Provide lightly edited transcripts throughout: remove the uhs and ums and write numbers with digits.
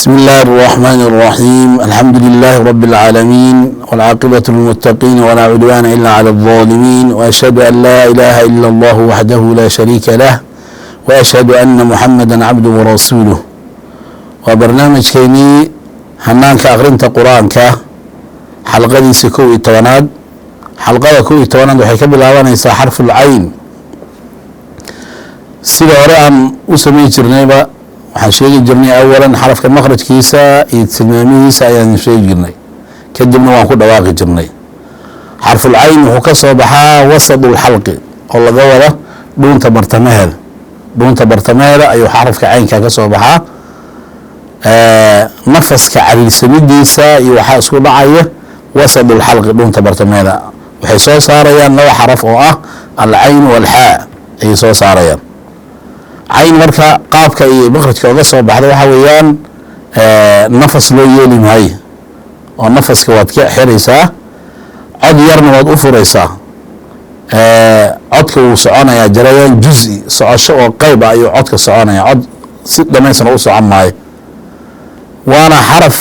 بسم الله الرحمن الرحيم الحمد لله رب العالمين والعاقبة للمتقين ولا عدوان إلا على الظالمين وأشهد أن لا إله إلا الله وحده لا شريك له وأشهد أن محمدا عبده ورسوله وبرنامج كيني هنانك أغرنت قرآنك حلقة دي سكوي تواناد حلقة كوي تواناد وحيكب الأوانيسا حرف العين سيدة ورأم أسمي جرنيبا waxaan sheegi jirnay awalan xarafka makhrajkiisa iyo tilmaamihiisa ayaan sheegi jirnay kadibna waan ku dhawaaqi jirnay xarful cayn wuxuu ka soo baxaa wasadul xalqi oo laga wada dhuunta bartamaheeda ayuu xarafka caynka ka soo baxaa nafaska cariirsamidiisa iyo waxaa isku dhacaya wasadul xalqi dhuunta bartamaheeda waxay soo saarayaan laba xaraf oo ah alcayn walxaa ayay soo saarayaan cayn marka qaabka iyo makhrajka uga soo baxda waxa weeyaan nafas loo yeeli maayo oo nafaska waad ka xiraysaa cod yarna waad u furaysaa codka wuu soconayaa jarayaan juzi socosho oo qayb ah ayuu codka soconaya cod si dhamaysan u socon maayo waana xaraf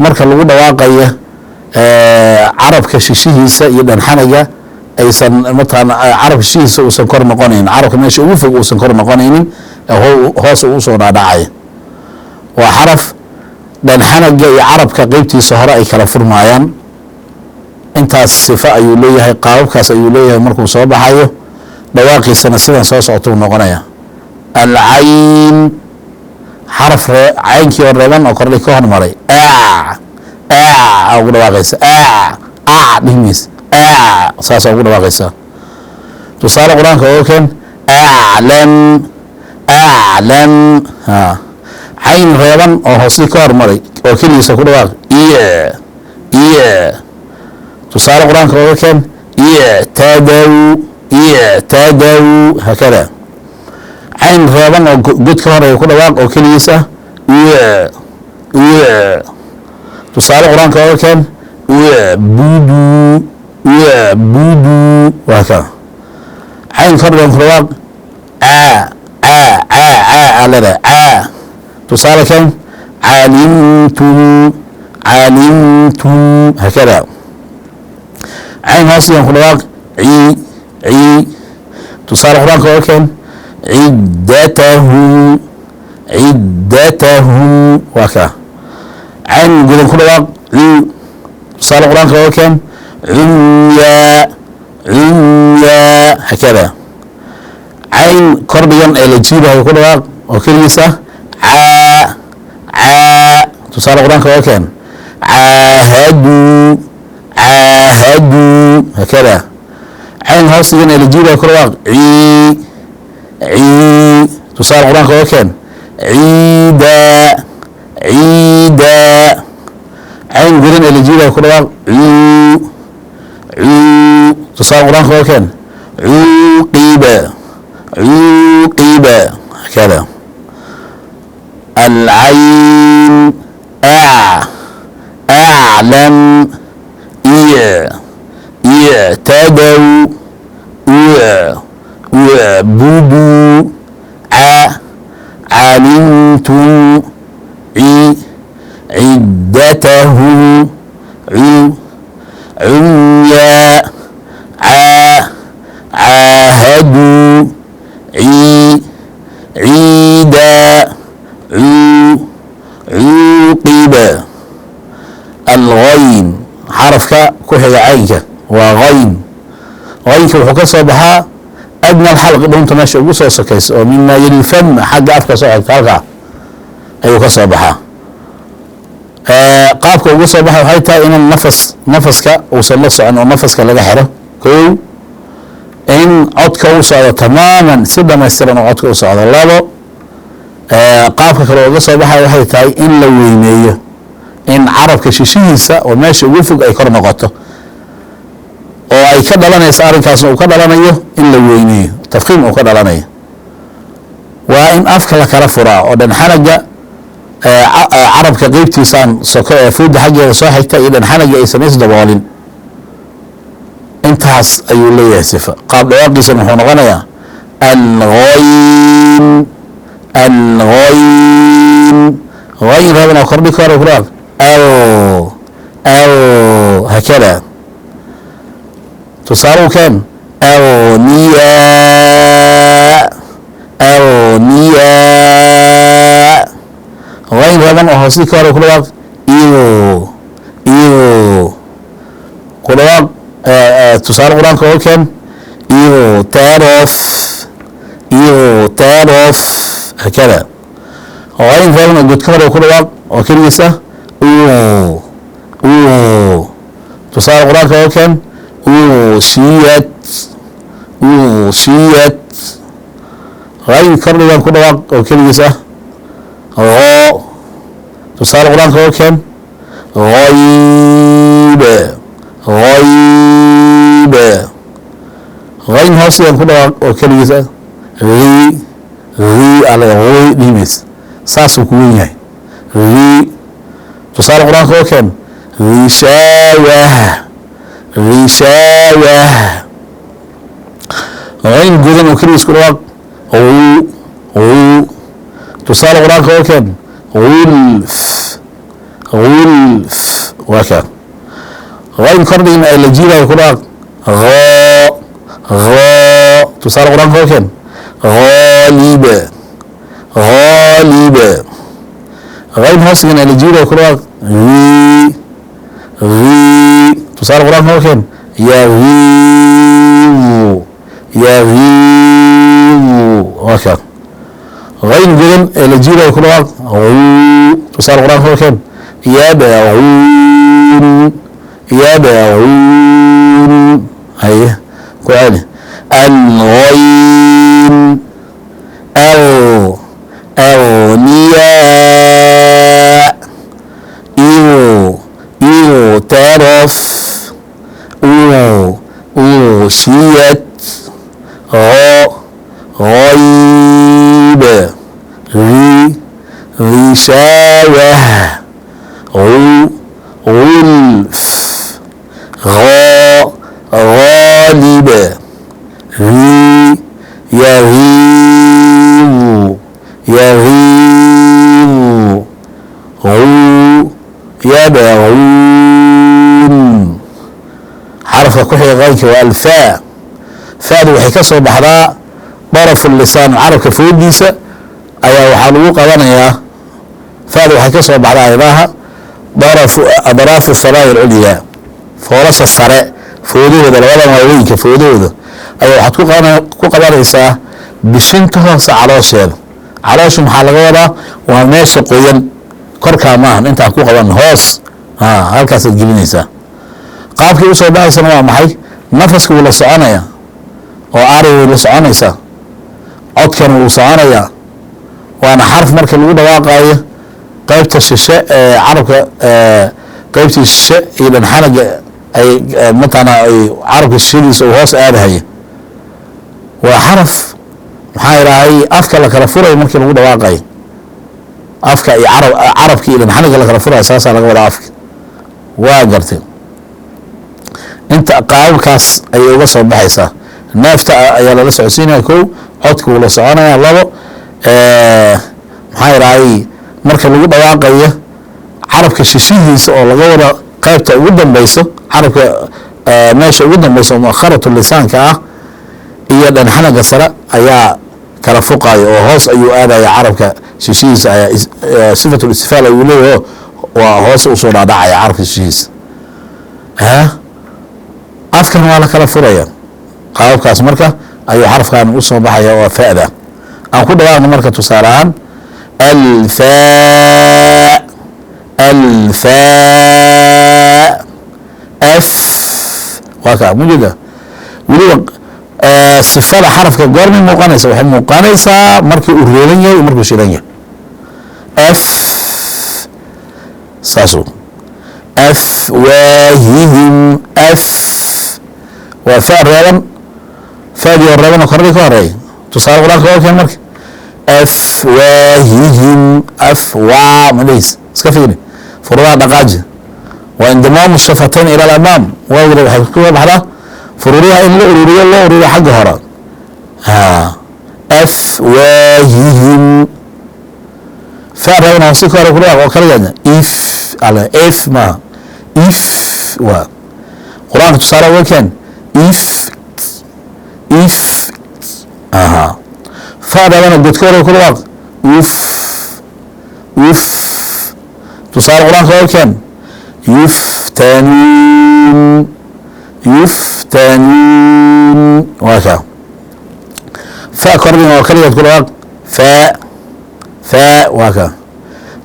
marka lagu dhawaaqaya carabka shishihiisa iyo dhanxanaga aysan mataqaana carabka shishihiisa uusan kor noqonaynin carabka meesha ugu fog uusan kor noqonaynin hoos uu soo dhaadhacaya waa xaraf dhanxanaga iyo carabka qeybtiisa hore ay kala furmaayaan intaas sifa ayuu leeyahay qaababkaas ayuu leeyahay markuu soo baxayo dhawaaqiisana sidan soo socotuu noqonaya alcayn xaraf caynkii oo reeban oo kordhay ka hormaray ugu dhawaaqaysa dhihmiis saasaa ugu dhawaaqaysaa tusaale qur-aanka oo keen aclam cayn reeban oo hoosli ka hormaray oo keligiisa ku dhawaaq tusaale qur-aanka oo keen ictadaw hakada cayn reeban oo god ka horeeya ku dhawaaq oo keligiisa tusaale qur-aanka oo keen budu waa ka cayn kordhan ku dhawaaq alada tusaale kan calimtum hakada cayn hoosigan ku dhawaaq tusaale qur-aanka oo keen ciddatahum waa ka cayn gudan ku dhawaaq tusaale qur-aanka oo keen cumya hakada cayn kordhigan ee la jiibayo ku dhawaaq oo keligiisa tusaale qur-aanka oo keen caahadu hakada cayn hoosigan ee la jiibayo ku dhawaaq tusaale qur-aanka oo keen ciida cayn gudan ee la jiibayo ku dhawaaq tusaale qur-aanka oo keen cuqiba hakada alcayn aclam ictadaw budu calimtum ciddatahum cumya caahadu ciida cuqiba alghayn xarafka ku xiga caynka waa haynka wuxuu ka soo baxaa adna alxalqi dhunta meesha ugu soo sokaysa oo mima yalfam xagga afka soo xigta halkaa ayuu ka soo baxaa qaabka ugu soo baxa waxay tahay in nafaska uusan la socon oo nafaska laga xiro kow in codka u socdo tamaaman si dhamaystiran oo codka u socdo labo qaabka kale uga soo baxay waxay tahay in la weyneeyo in carabka shishihiisa oo meesha ugu fog ay kor noqoto oo ay ka dhalanayso arrinkaasna uu ka dhalanayo in la weyneeyo tafkiim uu ka dhalanayo waa in afka la kala furaa oo dhanxanaga carabka qeybtiisaan soko ee fuudda xaggeeda soo xigta iyo dhanxanaga aysan isdaboolin intaas ayuu leeyahay sifa qaab dhawaaqiisana wuxuu noqonayaa alghayn غين ربنا كردي كار وكراب أو هكذا تصاروا كان أو نيا غين ربنا هوسي كار وكراب إيو كراب تصاروا قرآن كان إيو تعرف هكذا غين ربنا قد كار وكراب وكريسة تصار قرآن كان شيت غير كرر كل وقت وكلمة غو تصار قرآن كان غيب غير هوسي كل وقت وكلمة غي على غوي لمس ساسو كوينه غي تصار قرآن كان غشاوة غين جذن وكريس كل وقت تصال قرآن كان غلف وكان غين كردين الجيلة كل وقت تصال قرآن كان غالبة غين هاسين الجيلة كل وقت تصار قرآن كان يغيظ وكان غين جدًا الجيلة كل وقت تصار قرآن كان يدعون هي كوالي الغين أغنياء تعرف شيت غيب غشاوة غلف غالب يدعون حرف كحي غيك والفاء فاء وحي كسر بحراء طرف اللسان عرب كفود ديسة أي وحلوق أغنيا فاء وحي كسر بحراء إذاها أضراف السراء العليا فورس السراء فودوه ذا الوضع موينك فودوه ذا أي وحتوق أغنيسا بشنته سعراش هذا عراش محلقة وماشي قوين كركا maahan inta ku qaban hoos halkaas aad gelinaysaa qaabkii u soo baxaysa waa maxay nafaska wala soconaya oo aariga la soconaysa codkan uu soconaya waana xarf marka lagu dhawaaqayo qaybta shishe ee carabka qaybtii shishe iyo xanaga ay matana ay carabka shishiisa uu hoos aadahay waa xarf maxaa ilaahay afka la kala furay markii lagu dhawaaqayo afka iyo carabkii iyo xanaga la kala furay asaasa laga wada afka waa gartay inta qaabkaas ay uga soo baxaysaa neefta ayaa la socodsiinaya kow codku la soconaya labo maxaa ilaahay marka lagu dhawaaqayo carabka shishihiisa oo laga wada qaybta ugu dambayso carabka meesha ugu dambayso muakharatu lisaanka ah iyo xanaga sare ayaa kala fuqayo oo hoos ayuu aadaya carabka shishihiisa ayaa sifatu istifaal ayuu leeyahay waa hoos u soo dhaadhacaya carabka shishihiisa afkan waa la kala furaya qaabkaas marka ayuu xarafkan u soo baxaya oo faa'ida aan ku dhawaaqno marka tusaale ahaan f waa ka mujida weliba sifada xarafka goormay muuqanaysa waxay muuqanaysaa markii uu reeban yahay iyo markuu shidan yahay f saasu afwaahihim f waa fa reeban faadii oo reeban oo kordhi ka horeeya tusaale quraanka oo keen marka afwaahihim afwaa malays iska fiiri furuudaha dhaqaaji waa indimaamu shafatayn ila al-amaam waawda waxay ku baxdaa furuudaha in la ururiyo xagga hore afwaahihim فأنا هوصيك ولا كل واحد وكلا if على if ما if قرآن تصار وكان if فأنا قلت كل واحد وف تصار قرآن وكان يفتنون وكذا فأكرمنا وكلا كل واحد فاء وكذا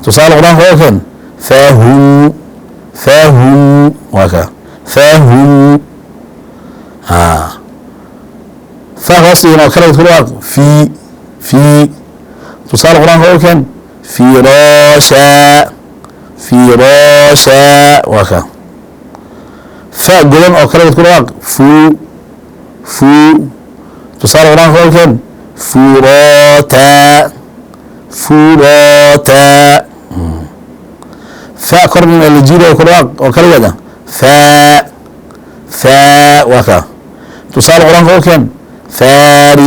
تصال القرآن وكان فاهم وكذا فاهم فاصلنا وكلا كل واحد في تصال القرآن وكان فراشا وكذا فاء جلن وكلا كل واحد فو تصال القرآن وكان فراتا فاء قرن الجيل وكلا ده فاء وكا تصال القرآن وكان فار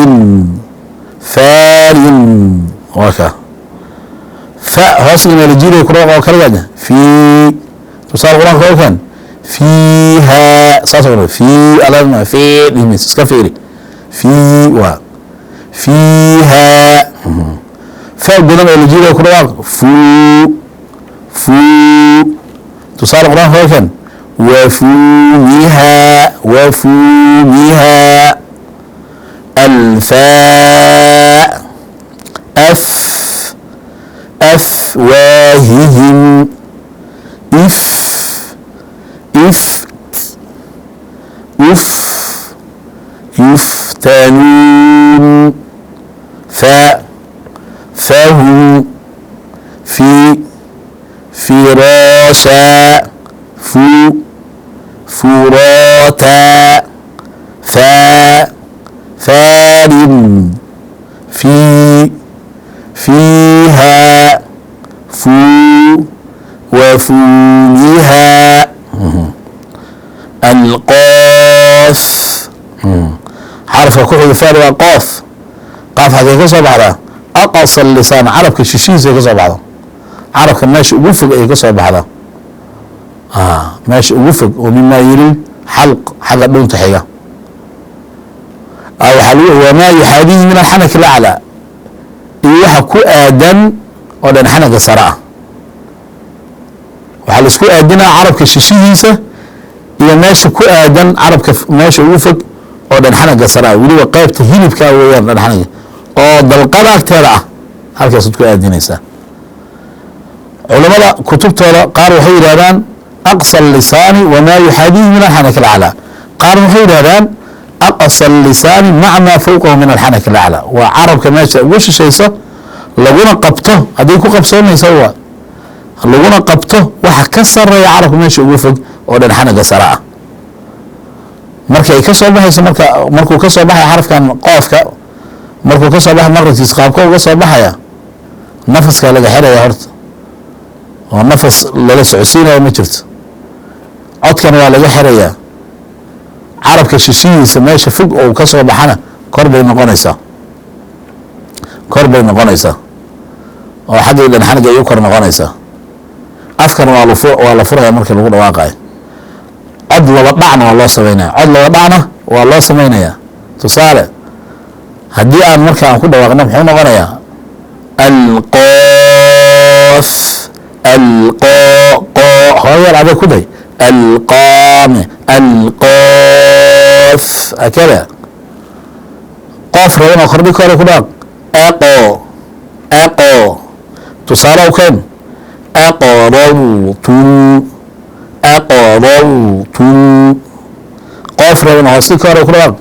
وكا فاء حصل من الجيل وكلا ده في تصال القرآن وكان فيها صاصة في ألم في لمس كفيري فيها فالبناء اللي جيله كل واحد فو تصار القرآن هو كان وفومها الفاء أفواههم يفتنون فهم فراشا فراتا فار فيها وفومها القاف حرف كحل فعل وقاف قاف حقيقة صباحها أقصى اللسان عرب كشيشين زي كذا بعضها عرب كان ماشي وفق ايه كذا بعضها ماشي وفق ومما يلي حلق حاجة دون تحية أو حلوه وما يحاذيه من الحنك الأعلى إيوها كو آدم ودن حنك الصراع وحلس كو آدنا عرب كشيشين إيا ماشي كو آدم عرب ماشي وفق ودن حنك الصراع ولو قيب تهيني بكاويان دن حنك oo dalqada agteeda ah halkaasad ku aadinaysaa culamada kutubtooda qaar waxay yidhahdaan aqsa lisaani wamaa yuxaadiihi min alxanak alaclaa qaarna waxay yidhahdaan aqsa lisaani maca maa fawqahu min alxanak alaclaa waa carabka meesha ugu shishaysa laguna qabto hadday ku qabsoonaysa waa laguna qabto waxa ka sareeya carabka meesha ugu fog oo dhan xanaga sare ah markay ka soo baxayso markuu ka soo baxay xarafkan qoofka markuu ka soo baxay maqribkiis qaabka uga soo baxaya nafaska laga xiraya horta oo nafas lala socodsiinaya ma jirto codkan waa laga xirayaa carabka shishihiisa meesha fog oo ka soo baxana kor bay noqonaysaa oo xaggii dhan xanaga ay u kor noqonaysaa afkan waa la furaya markii lagu dhawaaqayo cod laba dhacna waa loo samaynayaa tusaale haddii aan marka aan ku dhawaaqno muxuu noqonayaa alqoof hooyar adag ku day alqoof akada qoof raban oo kordhi kore ku dhaaq aqo tusaale u keen aqrartu qoof raban oo hoosti kore ku dhaaq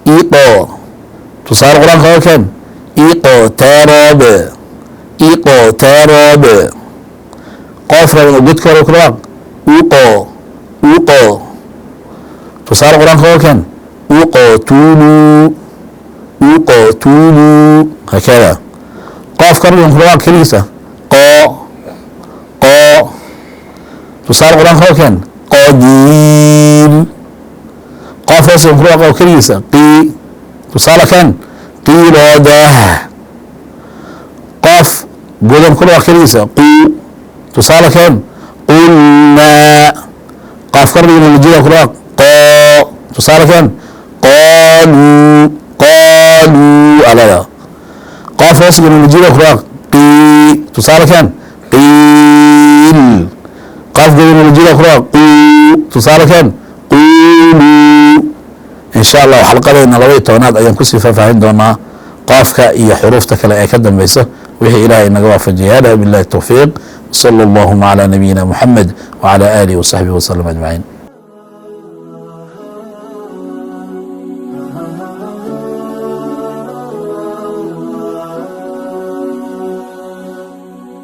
iqo tusaale quraanka oo keen iqtaraba qof raban oo godka hore ku dhaaq uqo tusaale quraanka oo keen uqtulu hakada qof raban ku dhaaq keliisa tusaale quraanka oo keen qadir qof raban ku dhaaq oo keliisa tusaale kan qiiradaha qof godan ku dhawaaq keligiisa quu tusaale keen qulnaa qaaf kordhigana majida ku dhawaaq qoo tusaale keen qaaluu alada qaaf hoosgana majida ku dhawaaq qii tusaale keen qiil qaaf godana majida ku dhawaaq quu tusaale keen quuluu in sha allahu xalqadeena 12aad ayaan kusii faahfaahin doonaa qaafka iyo xuruufta kale ee ka dambeysa wixii ilaahay inaga waafajiyay hada billahi tawfiiq وصلى اللهم على نبينا محمد وعلى آله وصحبه وسلم أجمعين